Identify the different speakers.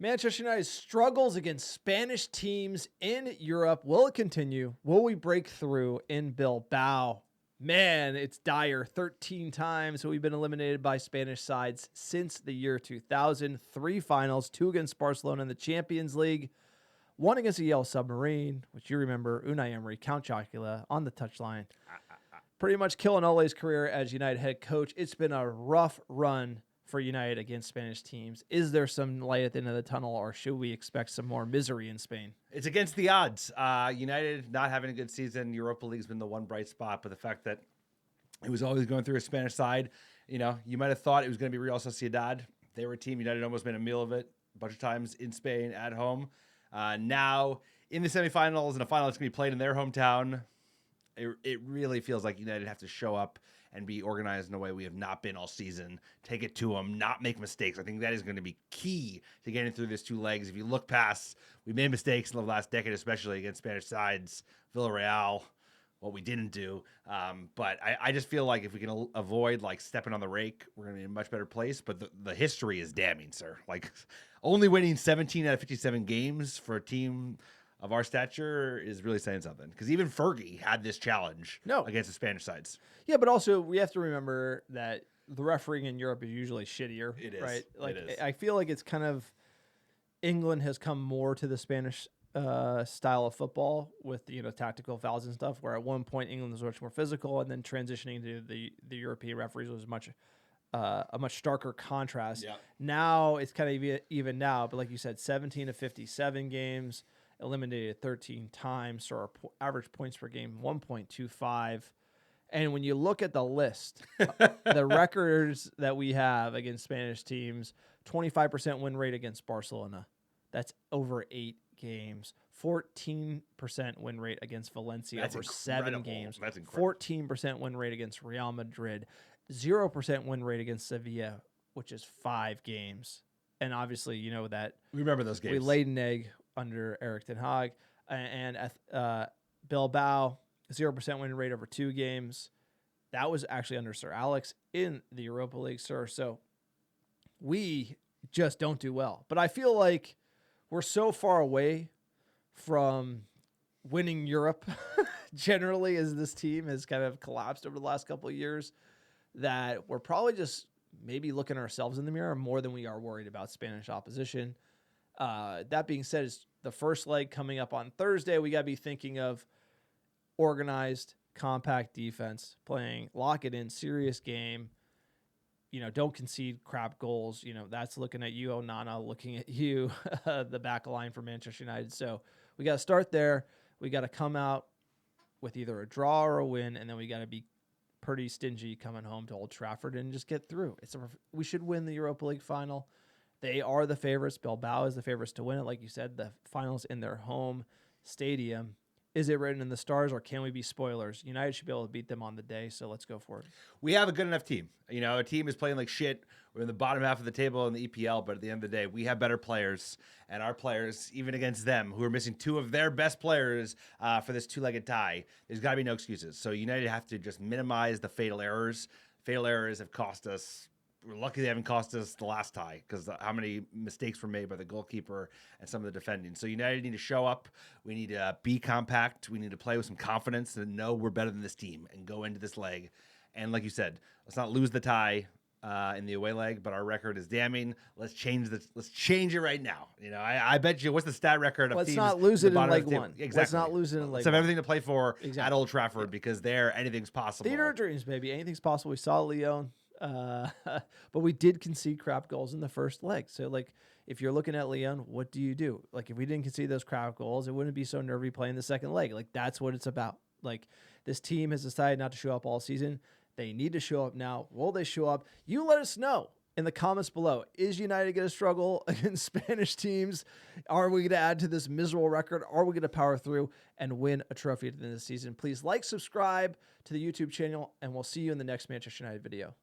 Speaker 1: Manchester United's struggles against Spanish teams in Europe. Will it continue? Will we break through in Bilbao? Man, it's dire. 13 times we've been eliminated by Spanish sides since the year 2000. 3 finals, 2 against Barcelona in the Champions League, 1 against the Yellow Submarine, which you remember, Unai Emery, Count Chocula on the touchline. Pretty much killing Ole's career as United head coach. It's been a rough run for United against Spanish teams. Is there some light at the end of the tunnel, or should we expect some more misery in Spain?
Speaker 2: It's against the odds. United not having a good season. Europa League's been the one bright spot, but the fact that it was always going through a Spanish side, you might have thought it was going to be Real Sociedad. They were a team. United almost made a meal of it a bunch of times in Spain at home. Now in the semifinals and a final that's going to be played in their hometown, it really feels like United have to show up and be organized in a way we have not been all season. Take it to them, not make mistakes. I think that is going to be key to getting through these 2 legs. If you look past, we made mistakes in the last decade, especially against Spanish sides, Villarreal, what we didn't do. But I just feel like if we can avoid stepping on the rake, we're going to be in a much better place. But the history is damning, sir. Only winning 17 out of 57 games for a team of our stature is really saying something, because even Fergie had this challenge against the Spanish sides.
Speaker 1: Yeah, but also we have to remember that the refereeing in Europe is usually shittier.
Speaker 2: It is.
Speaker 1: Right?
Speaker 2: It is.
Speaker 1: I feel like it's kind of England has come more to the Spanish style of football with tactical fouls and stuff, where at one point England was much more physical, and then transitioning to the European referees was a much starker contrast.
Speaker 2: Yeah.
Speaker 1: Now it's kind of even now, but like you said, 17 to 57 games, eliminated 13 times, so our average points per game 1.25. And when you look at the list, the records that we have against Spanish teams, 25% win rate against Barcelona. That's over 8 games. 14% win rate against Valencia over 7 games.
Speaker 2: That's incredible.
Speaker 1: 14% win rate against Real Madrid. 0% win rate against Sevilla, which is 5 games. And obviously, that
Speaker 2: We remember those games.
Speaker 1: we laid an egg under Eric Ten Hag. And Bilbao, 0% win rate over 2 games. That was actually under Sir Alex in the Europa League, sir. So we just don't do well. But I feel like we're so far away from winning Europe generally, as this team has kind of collapsed over the last couple of years, that we're probably just maybe looking ourselves in the mirror more than we are worried about Spanish opposition. That being said, it's the first leg coming up on Thursday. We got to be thinking of organized, compact defense, playing, lock it in, serious game. Don't concede crap goals. That's looking at you, Onana, looking at you, the back line for Manchester United. So we got to start there. We got to come out with either a draw or a win, and then we got to be pretty stingy coming home to Old Trafford and just get through. We should win the Europa League final. They are the favorites. Bilbao is the favorites to win it. Like you said, the finals in their home stadium. Is it written in the stars, or can we be spoilers? United should be able to beat them on the day, so let's go for it.
Speaker 2: We have a good enough team. A team is playing like shit. We're in the bottom half of the table in the EPL, but at the end of the day, we have better players, and our players, even against them, who are missing 2 of their best players for this 2-legged tie, there's got to be no excuses. So United have to just minimize the fatal errors. Fatal errors have cost us. We're lucky they haven't cost us the last tie, because how many mistakes were made by the goalkeeper and some of the defending. So United need to show up. We need to be compact. We need to play with some confidence and know we're better than this team and go into this leg. And like you said, let's not lose the tie in the away leg, but our record is damning. Let's change it right now. I bet you, what's the stat record of
Speaker 1: Let's
Speaker 2: teams?
Speaker 1: not lose it in leg 1.
Speaker 2: Exactly.
Speaker 1: Let's not lose it in leg 1.
Speaker 2: Let's have everything to play for
Speaker 1: Exactly.
Speaker 2: at Old Trafford, because there anything's possible.
Speaker 1: Theater of dreams, baby. Anything's possible. We saw Lyon. But we did concede crap goals in the first leg. So, if you're looking at Lyon, what do you do? If we didn't concede those crap goals, it wouldn't be so nervy playing the second leg. That's what it's about. This team has decided not to show up all season. They need to show up now. Will they show up? You let us know in the comments below. Is United going to struggle against Spanish teams? Are we going to add to this miserable record? Are we going to power through and win a trophy at the end of the season? Please subscribe to the YouTube channel, and we'll see you in the next Manchester United video.